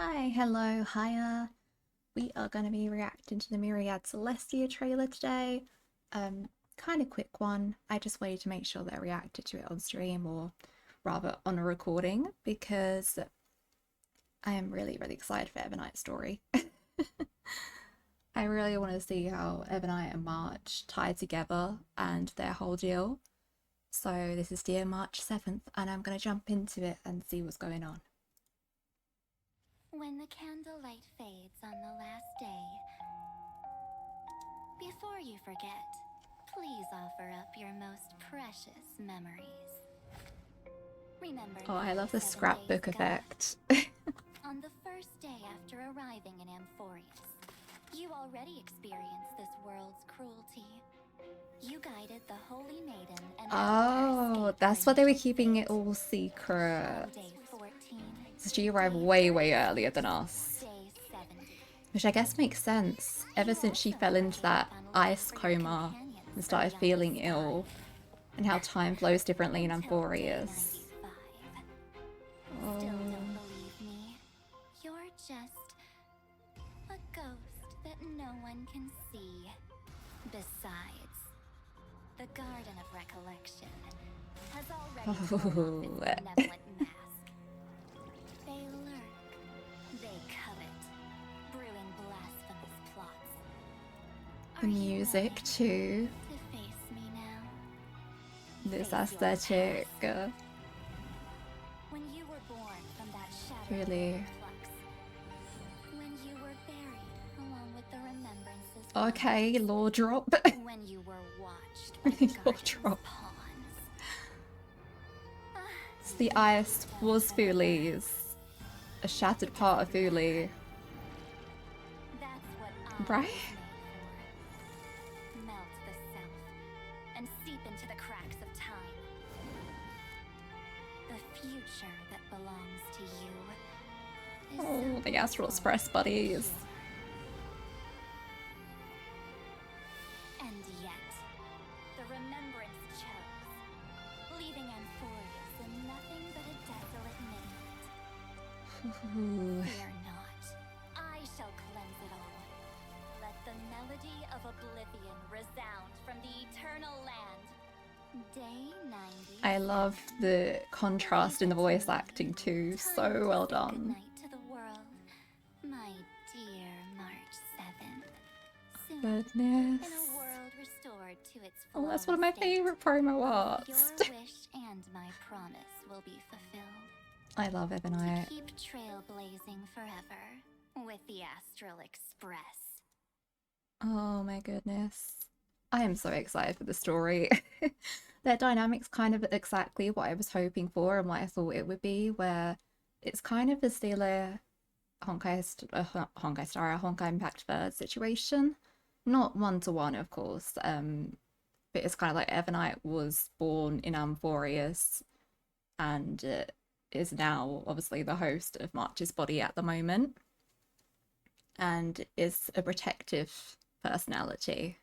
Hi, hello, hiya. We are going to be reacting to the Myriad Celestia trailer today. Kind of quick one. I just wanted to make sure that I reacted to it on stream or rather on a recording because I am really excited for EVERNIGHT's story. I really want to see how EVERNIGHT and March tie together and their whole deal. So this is dear March 7th and I'm going to jump into it and see what's going on. When the candlelight fades on the last day, before you forget, please offer up your most precious memories. Remember Oh, I now, love the 7 days scrapbook ago, effect. on the first day after arriving in Amphorius, you already experienced this world's cruelty. You guided the Holy Maiden and helped her Oh, escape her that's why they were initial keeping it fate. all secret. On day 14, So she arrived day way 36, earlier than us. day 70. Which I guess makes sense. Ever You since she also fell into never gave that up on looking ice for your coma companions and from started beyond the feeling ill, sky. and how time flows differently in Until day Amphorius. 95. Still Oh. don't believe me? You're just a ghost that no one can see. Besides, the Garden of Recollection has already thrown off its benevolent mask. They lurk, they covet, brewing blasphemous plots. The Are you music willing too. to face me now? This Face your aesthetic. past. When you were born from that shattered Really. flux. When you were buried along with the remembrances. Okay, lore drop. When you were watched by the Lore garden's drop. pawns. So the ice was Foolie's. A shattered part of Foolie. That's what I Right? was made for. Melt the self and seep into the cracks of time. The future that belongs to you is Oh, so the Astral full Express buddies. pure. And yet, the remembrance chose, leaving Amphorius in nothing but a desolate midnight. Ooh. Fear not, I shall cleanse it all. Let the melody of oblivion resound from the eternal land. Day 90. I love the contrast in the voice acting too. So well done. Good night to the world, my dear March 7th. Soon, Goodness. in a world restored to its Oh, that's one of my flawless state, favorite promo arts. your wish and my promise will be fulfilled. I love To EVERNIGHT. keep trailblazing forever with the Astral Express. Oh my goodness. I am so excited for the story. Their dynamic's kind of exactly what I was hoping for and what I thought it would be, where it's kind of a Steeler Honkai Star, Honkai Impact Third situation. Not one to one, of course. But it's kind of like EVERNIGHT was born in Amphorius and is now obviously the host of March's body at the moment and is a protective personality.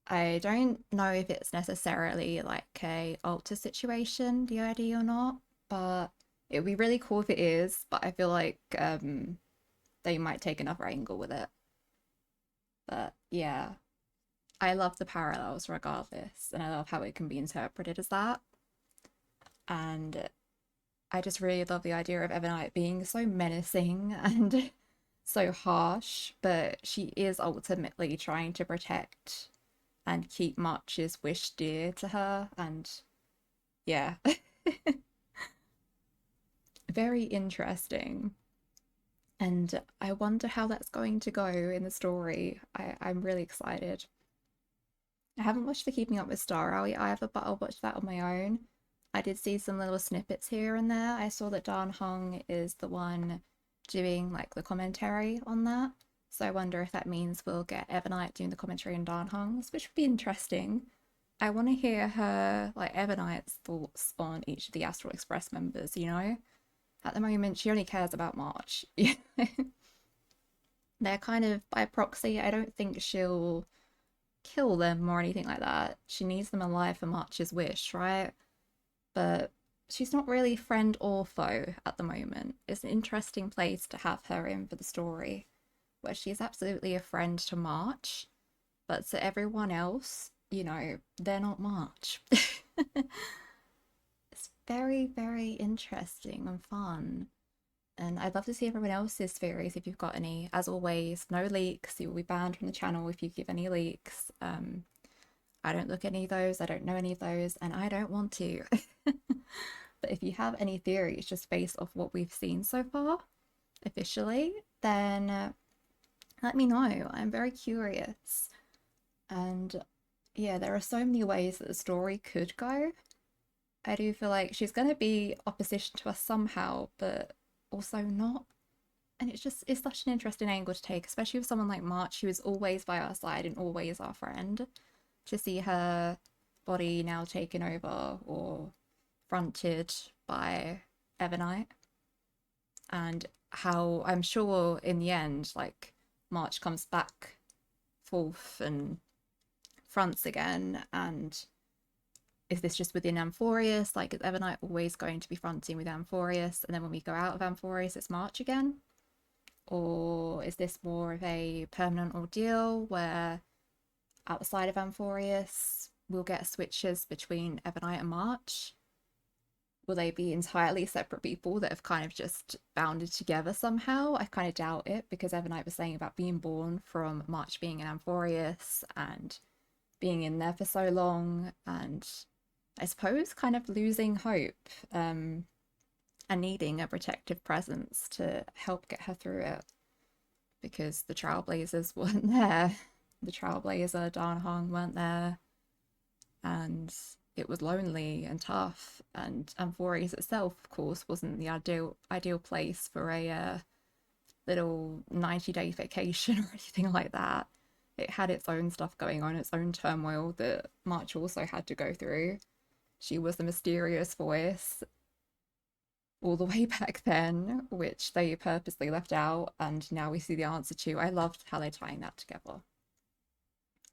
I don't know if it's necessarily like a alter situation, DID or not, but it would be really cool if it is, but I feel like they might take another angle with it. But yeah, I love the parallels regardless, and I love how it can be interpreted as that. And I just really love the idea of EVERNIGHT being so menacing and so harsh, but she is ultimately trying to protect and keep March's wish dear to her. And yeah, very interesting. And I wonder how that's going to go in the story. I'm really excited. I haven't watched the Keeping Up with Star Alley either, but I'll watch that on my own. I did see some little snippets here and there. I saw that Dan Hung is the one doing like the commentary on that. So I wonder if that means we'll get EVERNIGHT doing the commentary on Dan Hung's, which would be interesting. I want to hear her, like EVERNIGHT's thoughts on each of the Astral Express members, you know? At the moment, she only cares about March. They're kind of by proxy. I don't think she'll kill them or anything like that. She needs them alive for March's wish, right? But she's not really friend or foe at the moment. It's an interesting place to have her in for the story, where she's absolutely a friend to March, but to everyone else, they're not March. It's very, very interesting and fun. And I'd love to see everyone else's theories if you've got any. As always, no leaks. You will be banned from the channel if you give any leaks. I don't look at any of those, I don't know any of those, and I don't want to. But if you have any theories just based off what we've seen so far, officially, then let me know. I'm very curious. And yeah, there are so many ways that the story could go. I do feel like she's going to be opposition to us somehow, but also not. And it's such an interesting angle to take, especially with someone like March, who is always by our side and always our friend. To see her body now taken over or fronted by EVERNIGHT, and how I'm sure in the end, like, March comes back forth and fronts again, and is this just within Amphorius? Like, is EVERNIGHT always going to be fronting with Amphorius, and then when we go out of Amphorius, it's March again? Or is this more of a permanent ordeal where outside of Amphorius we'll get switches between EVERNIGHT and March? Will they be entirely separate people that have kind of just bounded together somehow? I kind of doubt it, because EVERNIGHT was saying about being born from March being in Amphorius and being in there for so long, and I suppose kind of losing hope, and needing a protective presence to help get her through it, because the Trailblazers weren't there. The Trailblazer, Danhong, weren't there, and it was lonely and tough. And Amphorius itself, of course, wasn't the ideal place for a little 90-day vacation or anything like that. It had its own stuff going on, its own turmoil that March also had to go through. She was the mysterious voice all the way back then, which they purposely left out, and now we see the answer to. I loved how they're tying that together.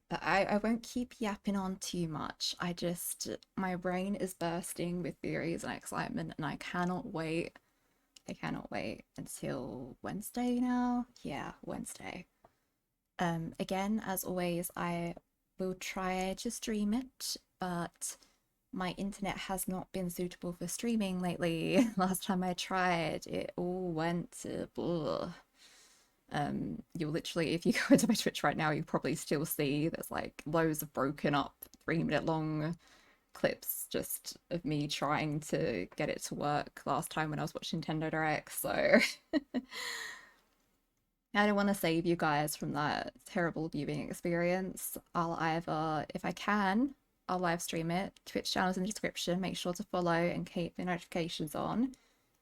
But I won't keep yapping on too much. My brain is bursting with theories and excitement, and I cannot wait. I cannot wait until Wednesday now. Yeah, Wednesday. Again, as always, I will try to stream it, but my internet has not been suitable for streaming lately. Last time I tried, it all went to blah. You'll literally, if you go into my Twitch right now, you probably still see there's like loads of broken up 3-minute long clips just of me trying to get it to work last time when I was watching Nintendo Direct. So I don't want to save you guys from that terrible viewing experience. I'll either, if I can, I'll live stream it. Twitch channel's in the description. Make sure to follow and keep the notifications on.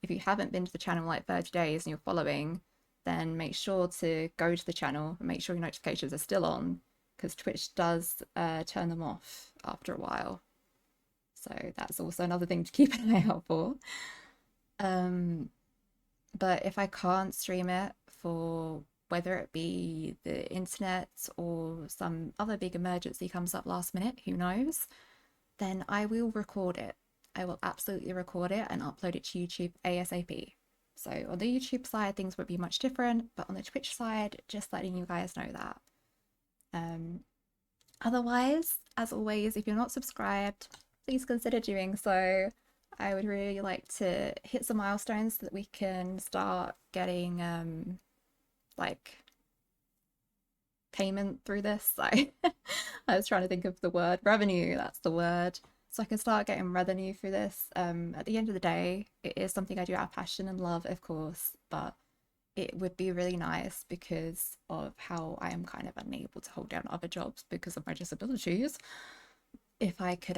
If you haven't been to the channel in like 30 days and you're following, then make sure to go to the channel and make sure your notifications are still on, because Twitch does turn them off after a while. So that's also another thing to keep an eye out for. But if I can't stream it for whether it be the internet or some other big emergency comes up last minute, who knows, then I will record it. I will absolutely record it and upload it to YouTube ASAP. So on the YouTube side, things won't be much different, but on the Twitch side, just letting you guys know that. Otherwise, as always, if you're not subscribed, please consider doing so. I would really like to hit some milestones so that we can start getting like payment through this. I was trying to think of the word revenue, that's the word. So I can start getting revenue through this. At the end of the day, it is something I do out of passion and love, of course, but it would be really nice because of how I am kind of unable to hold down other jobs because of my disabilities. If I could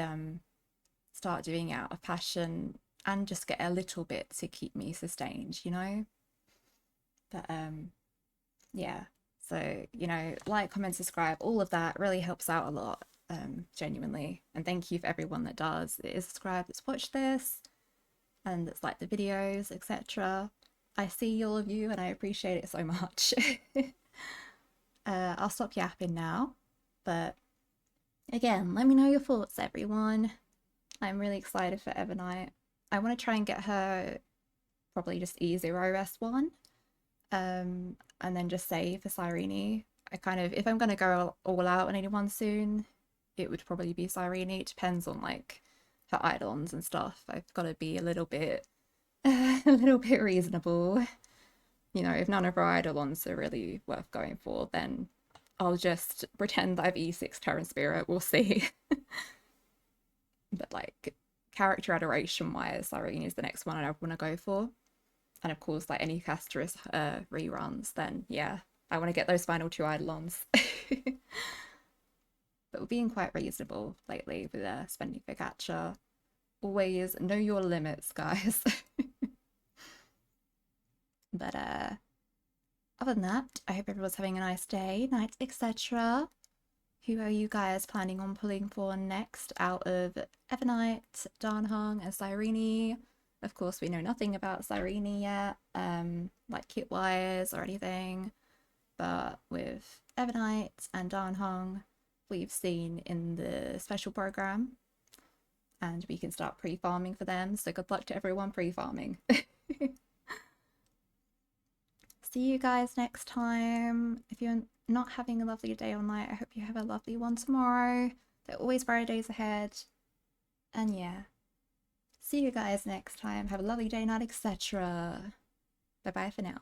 start doing it out of passion and just get a little bit to keep me sustained, But yeah, so like, comment, subscribe, all of that really helps out a lot, genuinely. And thank you for everyone that does, that is subscribed, that's watched this and that's liked the videos, etc. I see all of you and I appreciate it so much. I'll stop yapping now, but again, let me know your thoughts, everyone. I'm really excited for EVERNIGHT. I want to try and get her probably just E0S1, and then just save for Cyrene. I kind of, if I'm going to go all out on anyone soon, it would probably be Cyrene. It depends on like her eidolons and stuff. I've got to be a little bit a little bit reasonable. You know, if none of her eidolons are really worth going for, then I'll just pretend that I've E6 Terran Spirit. We'll see. But like character adoration wise, Cyrene is the next one I want to go for. And of course, like any Casterus reruns, then yeah, I want to get those final two eidolons. But we're being quite reasonable lately with spending for gacha. Always know your limits, guys. But other than that, I hope everyone's having a nice day, night, etc. Who are you guys planning on pulling for next out of EVERNIGHT, Danhong, and Cyrene? Of course, we know nothing about Cyrene yet, like kit-wise or anything. But with EVERNIGHT and Danhong, we've seen in the special program, and we can start pre-farming for them. So good luck to everyone pre-farming. See you guys next time. If you're not having a lovely day or night, I hope you have a lovely one tomorrow. There are always brighter days ahead. And yeah, see you guys next time. Have a lovely day, night, etc. Bye bye for now.